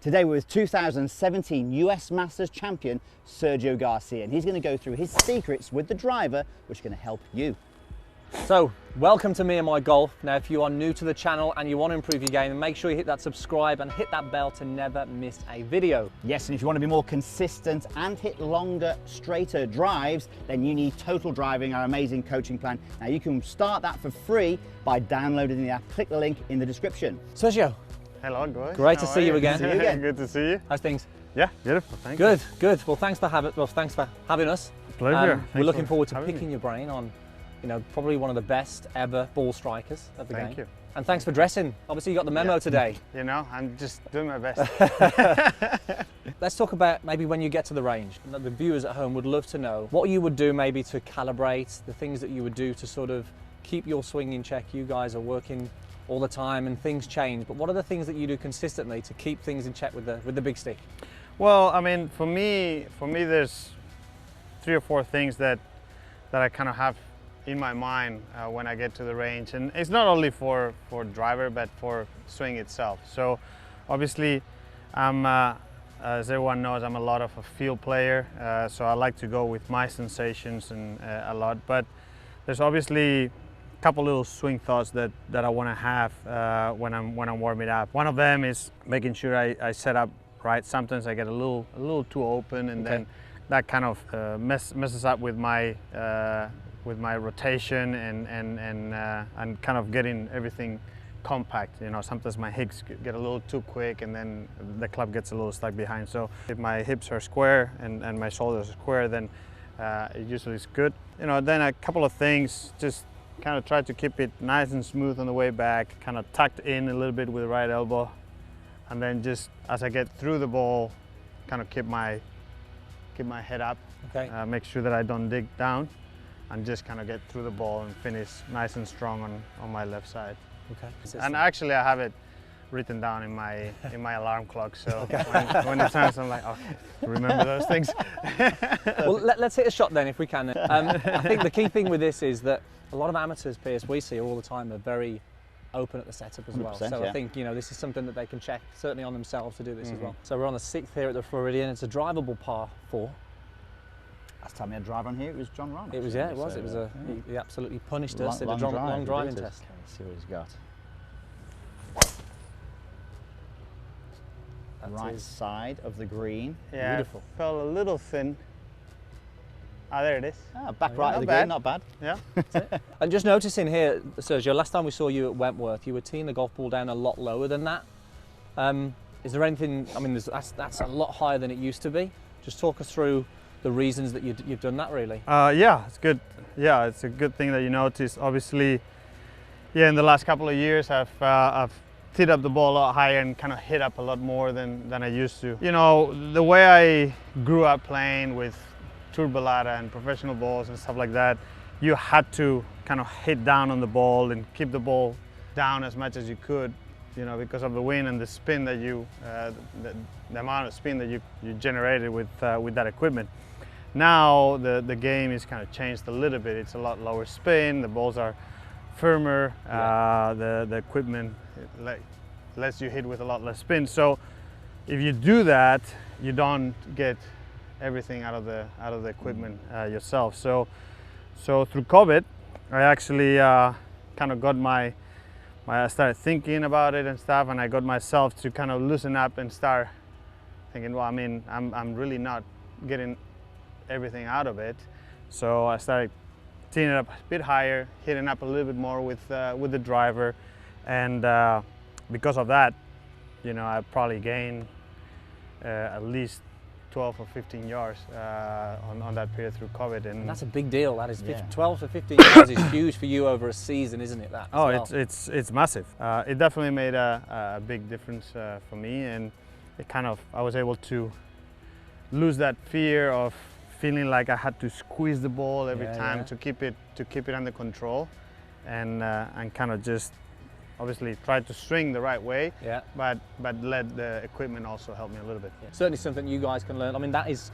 Today we're with 2017 US Masters champion Sergio Garcia, and he's going to go through his secrets with the driver, which are going to help you. So, welcome to Meandmygolf. Now, if you are new to the channel and you want to improve your game, then make sure you hit that subscribe and hit that bell to never miss a video. Yes, and if you want to be more consistent and hit longer, straighter drives, then you need Total Driving, our amazing coaching plan. Now, you can start that for free by downloading the app. Click the link in the description. Sergio. Hello, guys. Great to see you again. Good to see you. How's things? Yeah, beautiful. Thank you. Good. Good. Well, thanks for having us. Pleasure. We're looking forward to picking your brain on, you know, probably one of the best ever ball strikers of the game. Thank you. And thanks for dressing. Obviously, you got the memo today. You know, I'm just doing my best. Let's talk about maybe when you get to the range. The viewers at home would love to know what you would do maybe to calibrate, the things that you would do to sort of keep your swing in check. You guys are working all the time and things change, but what are the things that you do consistently to keep things in check with the big stick? Well, I mean, for me there's 3 or 4 things that I kind of have in my mind when I get to the range, and it's not only for driver but for swing itself. So obviously as everyone knows, I'm a lot of a field player, so I like to go with my sensations and a lot, but there's obviously couple little swing thoughts that I want to have when I'm warming up. One of them is making sure I set up right. Sometimes I get a little too open, and then that kind of messes up with my rotation and kind of getting everything compact. You know, sometimes my hips get a little too quick, and then the club gets a little stuck behind. So if my hips are square and my shoulders are square, then it usually is good. You know, then a couple of things, just kind of try to keep it nice and smooth on the way back, kind of tucked in a little bit with the right elbow, and then just as I get through the ball, kind of keep my head up. Make sure that I don't dig down, and just kind of get through the ball and finish nice and strong on my left side. And actually I have it written down in my alarm clock, so when it turns, I'm like, okay, remember those things. Well, let's hit a shot then if we can. I think the key thing with this is that a lot of amateurs, Piers, we see all the time, are very open at the setup as well. So I think, you know, this is something that they can check certainly on themselves to do this as well. So we're on the 6th here at the Floridian. It's a drivable par 4. Last time we had a drive on here, it was John Ron. It was, yeah, it was. So, it was he absolutely punished us in a long driving test. Okay, let's see what he's got. Right side of the green. Yeah, beautiful. Fell a little thin. Ah, there it is. Ah, back right of the green, not bad. Yeah. And just noticing here, Sergio, last time we saw you at Wentworth, you were teeing the golf ball down a lot lower than that. Is there anything, I mean, that's a lot higher than it used to be. Just talk us through the reasons that you've done that, really. Yeah, it's good. Yeah, it's a good thing that you notice. Obviously, yeah, in the last couple of years, I've teed up the ball a lot higher and kind of hit up a lot more than I used to. You know, the way I grew up playing with turbolata and professional balls and stuff like that, you had to kind of hit down on the ball and keep the ball down as much as you could, you know, because of the wind and the spin that you, the amount of spin that you generated with that equipment. Now the game is kind of changed a little bit. It's a lot lower spin, the balls are firmer, the equipment lets you hit with a lot less spin. So if you do that, you don't get everything out of the equipment yourself. So through COVID, I actually kind of got I started thinking about it and stuff, and I got myself to kind of loosen up and start thinking, well, I mean, I'm really not getting everything out of it. So I started teeing it up a bit higher, hitting up a little bit more with the driver, and because of that, you know, I probably gained at least 12 or 15 yards on that period through COVID, and that's a big deal. That is 12 to 15 yards is huge for you over a season, isn't it? That it's massive. It definitely made a big difference for me, and it kind of, I was able to lose that fear of feeling like I had to squeeze the ball every time to keep it under control, and kind of just obviously try to swing the right way, but let the equipment also help me a little bit. Certainly something you guys can learn. I mean, that is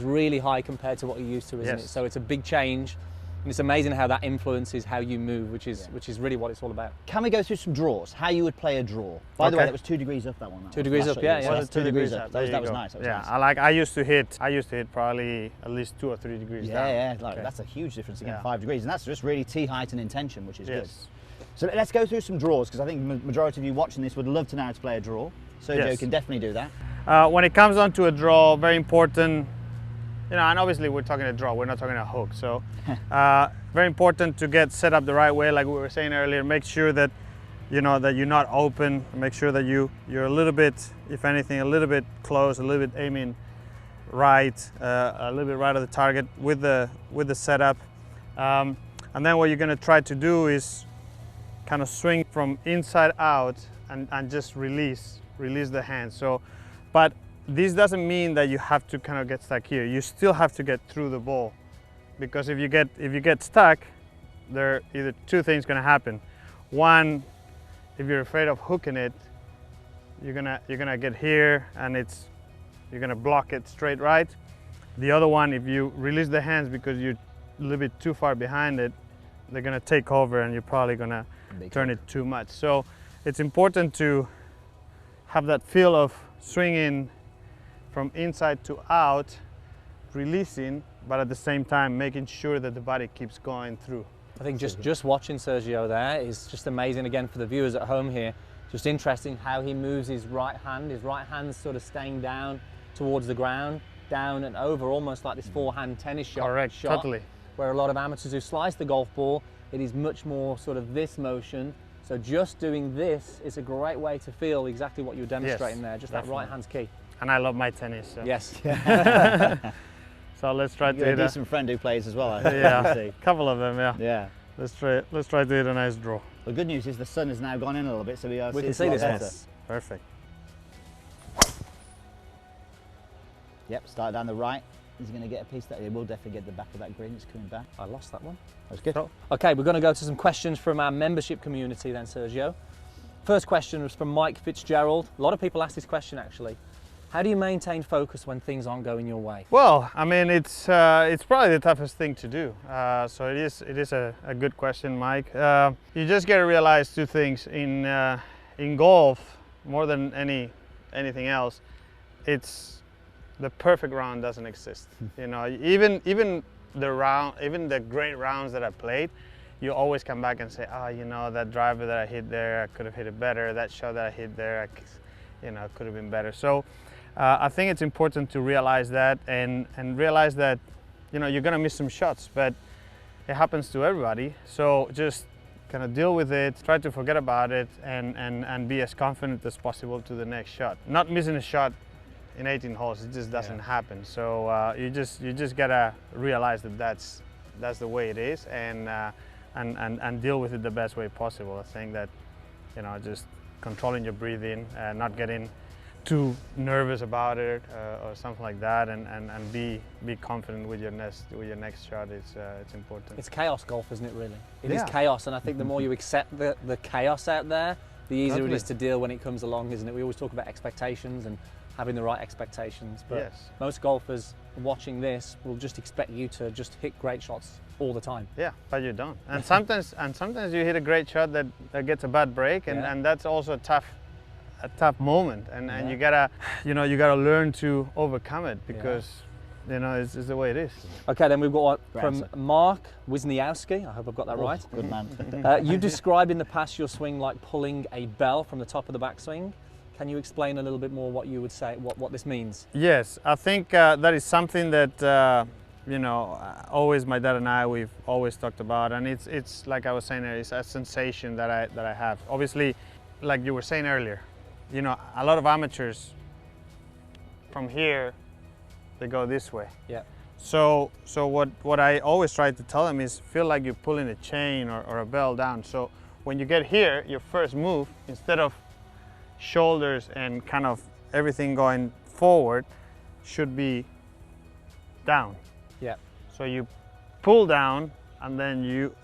really high compared to what you're used to, isn't it? So it's a big change. And it's amazing how that influences how you move, which is really what it's all about. Can we go through some draws? How you would play a draw? By the way, that was 2 degrees up, that one. 2 degrees up, yeah. So that's 2 degrees up. That was nice. Yeah, I used to hit probably at least 2 or 3 degrees down. Yeah, that's a huge difference again, 5 degrees, and that's just really tee height and intention, which is good. Yes. So let's go through some draws, because I think the majority of you watching this would love to know how to play a draw. Sergio can definitely do that. When it comes on to a draw, very important, you know, and obviously we're talking a draw, we're not talking a hook. So very important to get set up the right way, like we were saying earlier. Make sure that, you know, that you're not open. Make sure that you're a little bit, if anything, a little bit close, a little bit aiming right, a little bit right of the target with the setup. And then what you're going to try to do is kind of swing from inside out and just release the hand. So, but this doesn't mean that you have to kind of get stuck here. You still have to get through the ball, because if you get stuck, there are either 2 things going to happen. One, if you're afraid of hooking it, you're gonna get here and you're gonna block it straight right. The other one, if you release the hands because you're a little bit too far behind it, they're gonna take over and you're probably gonna turn it too much. So it's important to have that feel of swinging from inside to out, releasing, but at the same time making sure that the body keeps going through. I think just watching Sergio there is just amazing, again, for the viewers at home here. Just interesting how he moves his right hand. His right hand's sort of staying down towards the ground, down and over, almost like this forehand tennis shot. Correct, totally. Where a lot of amateurs who slice the golf ball, it is much more sort of this motion. So just doing this is a great way to feel exactly what you're demonstrating there. Just definitely. That right hand's key. And I love my tennis. So. Yes. So let's try to hit a decent friend who plays as well. Yeah, a couple of them. Yeah. Yeah. Let's try to hit a nice draw. The good news is the sun has now gone in a little bit, so we can see this better. Perfect. Yep. Start down the right. Is he going to get a piece that he will definitely get the back of that green? It's coming back. I lost that one. That's good. Okay, we're going to go to some questions from our membership community then, Sergio. First question was from Mike Fitzgerald. A lot of people ask this question actually. How do you maintain focus when things aren't going your way? Well, I mean, it's probably the toughest thing to do. So it is a good question, Mike. You just got to realize 2 things in golf, more than anything else. It's the perfect round doesn't exist. You know, even the great rounds that I played, you always come back and say, oh, you know, that driver that I hit there, I could have hit it better. That shot that I hit there, could have been better. So I think it's important to realize that and realize that, you know, you're gonna miss some shots, but it happens to everybody. So just kind of deal with it, try to forget about it, and be as confident as possible to the next shot. Not missing a shot in 18 holes, it just doesn't happen. So you just gotta realize that that's the way it is, and deal with it the best way possible. I think that, you know, just controlling your breathing, not getting too nervous about it or something like that, and be confident with your next shot. It's important. It's chaos golf, isn't it? Really, it is chaos, and I think the more you accept the chaos out there, the easier it is to deal when it comes along, isn't it? We always talk about expectations and having the right expectations, but most golfers watching this will just expect you to just hit great shots all the time. Yeah, but you don't. And sometimes you hit a great shot that gets a bad break, and that's also a tough moment, and you gotta learn to overcome it, because you know it's the way it is. Okay, then we've got one from Mark Wisniewski. I hope I've got that right. Good man. You described in the past your swing like pulling a bell from the top of the backswing. Can you explain a little bit more what you would say, what this means? Yes, I think that is something that you know, always my dad and we've always talked about, and it's like I was saying, it's a sensation that I have. Obviously, like you were saying earlier, you know, a lot of amateurs from here, they go this way. Yeah. So what I always try to tell them is feel like you're pulling a chain or a bell down. So when you get here, your first move, instead of shoulders and kind of everything going forward, should be down. Yeah. So you pull down, and then you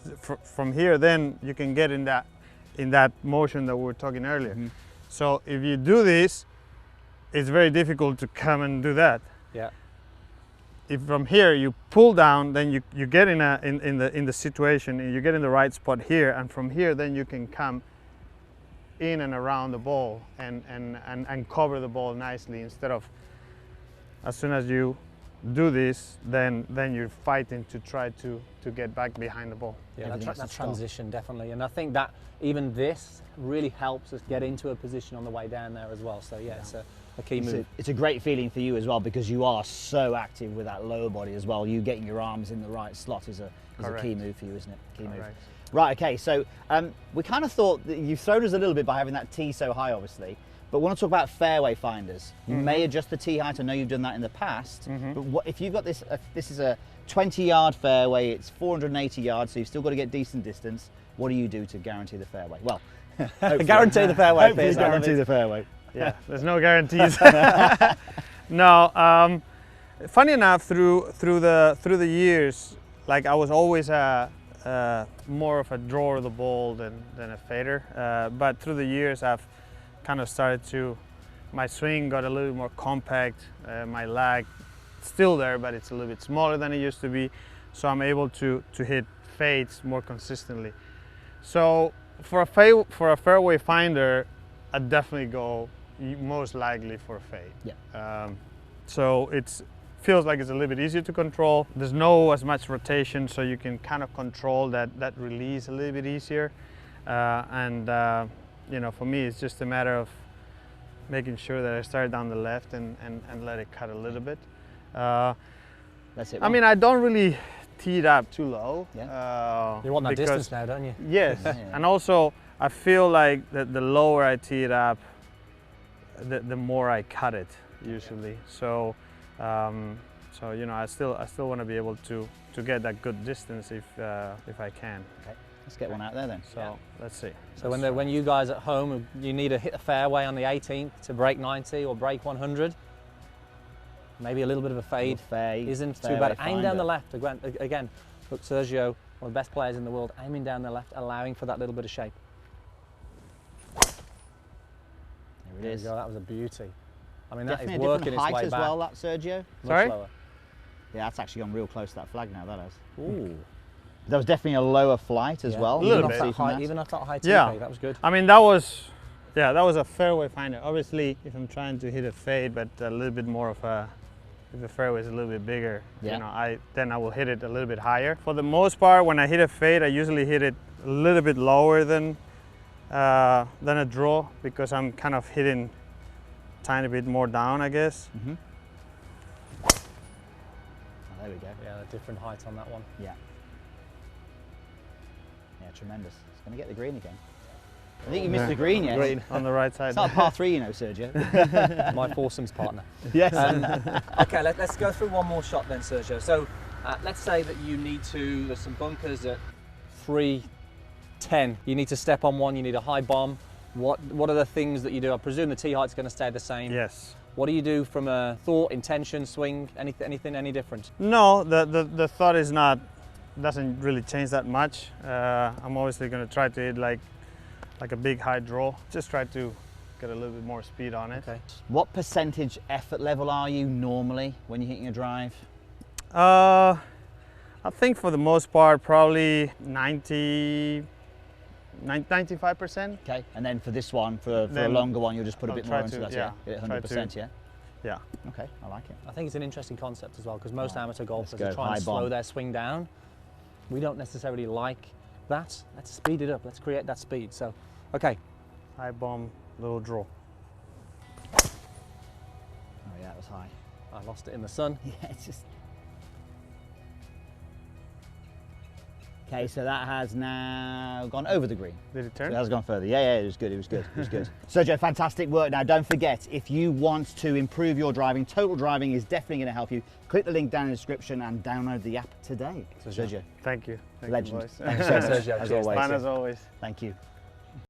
from here, then you can get in that motion that we were talking earlier. Mm-hmm. So if you do this, it's very difficult to come and do that. Yeah. if from here you pull down, then you get in the situation, and you get in the right spot here, and from here then you can come in and around the ball and cover the ball nicely, instead of as soon as you do this, then you're fighting to try to get back behind the ball. Yeah, that transition, definitely. And I think that even this really helps us get into a position on the way down there as well. So yeah, it's a key move. It's a great feeling for you as well, because you are so active with that lower body as well. You getting your arms in the right slot is a key move for you, isn't it? Key move. Right, okay, so we kind of thought that you've thrown us a little bit by having that tee so high, obviously, but we want to talk about fairway finders. You may adjust the tee height. I know you've done that in the past, but what, if you've got this, this is a 20-yard fairway, it's 480 yards, so you've still got to get decent distance. What do you do to guarantee the fairway? Well, guarantee the fairway. Hopefully guarantee the fairway. Yeah, there's no guarantees. No, funny enough, through the years, like I was always more of a drawer of the ball than a fader. But through the years, I've kind of started to, my swing got a little bit more compact. My lag still there, but it's a little bit smaller than it used to be. So I'm able to hit fades more consistently. So for a fairway finder, I'd definitely go most likely for a fade. Yeah. So it feels like it's a little bit easier to control. There's no as much rotation, so you can kind of control that release a little bit easier. You know, for me, it's just a matter of making sure that I start down the left and let it cut a little bit. That's it. I mean, I don't really tee it up too low. Yeah. You want that distance now, don't you? Yes, and also I feel like that the lower I tee it up, the more I cut it usually. So, you know, I still want to be able to get that good distance if I can. Okay, let's get one out there then. So let's see. So when you guys at home, you need to hit a fairway on the 18th to break 90 or break 100. Maybe a little bit of a fade isn't too bad. Aim down the left again. Look, Sergio, one of the best players in the world, aiming down the left, allowing for that little bit of shape. There it is. There you go, that was a beauty. I mean, Definitely that is working its way height as back. well, that Sergio. Sorry? Lower. Yeah, that's actually gone real close to that flag now. That has. Ooh. There was definitely a lower flight as well. A little bit. Even off that high tee, Yeah. that was good. I mean, that was a fairway finder. Obviously, if I'm trying to hit a fade, but a little bit more of a, if the fairway is a little bit bigger, you know, then I will hit it a little bit higher. For the most part, when I hit a fade, I usually hit it a little bit lower than a draw, because I'm kind of hitting a tiny bit more down, I guess. Oh, there we go. Yeah, a different height on that one. Yeah. Yeah, tremendous. It's going to get the green again. I think you missed the green yet. Green on the right side. It's not a par 3, you know, Sergio. My foursomes partner. Yes. Okay, let's go through one more shot then, Sergio. So let's say that you need to, there's some bunkers at 310. You need to step on one, you need a high bomb. What are the things that you do? I presume the tee height's going to stay the same. Yes. What do you do from a thought, intention, swing, anything any different? No, the thought is not, doesn't really change that much. I'm obviously going to try to hit like a big high draw. Just try to get a little bit more speed on it. Okay. What percentage effort level are you normally when you're hitting a drive? I think for the most part, probably 95%. Okay, and then for this one, for a longer one, you'll just put a bit more into that, yeah? Hit 100%, yeah? Yeah. Okay, I like it. I think it's an interesting concept as well, because most amateur golfers go are trying high to slow bomb. their swing down. We don't necessarily like that. Let's speed it up. Let's create that speed. So, okay. High bomb, little draw. Oh yeah, that was high. I lost it in the sun. Yeah, it's just... Okay, so that has now gone over the green. Did it So turn? it has gone further. Yeah, it was good, it was good, it was good. Sergio, fantastic work. Now, don't forget, if you want to improve your driving, Total Driving is definitely going to help you. Click the link down in the description and download the app today. Sergio. Thank you. Thank Legend. you, boys. Thank you so much, Sergio. as Cheers. always. Fun as always. Thank you.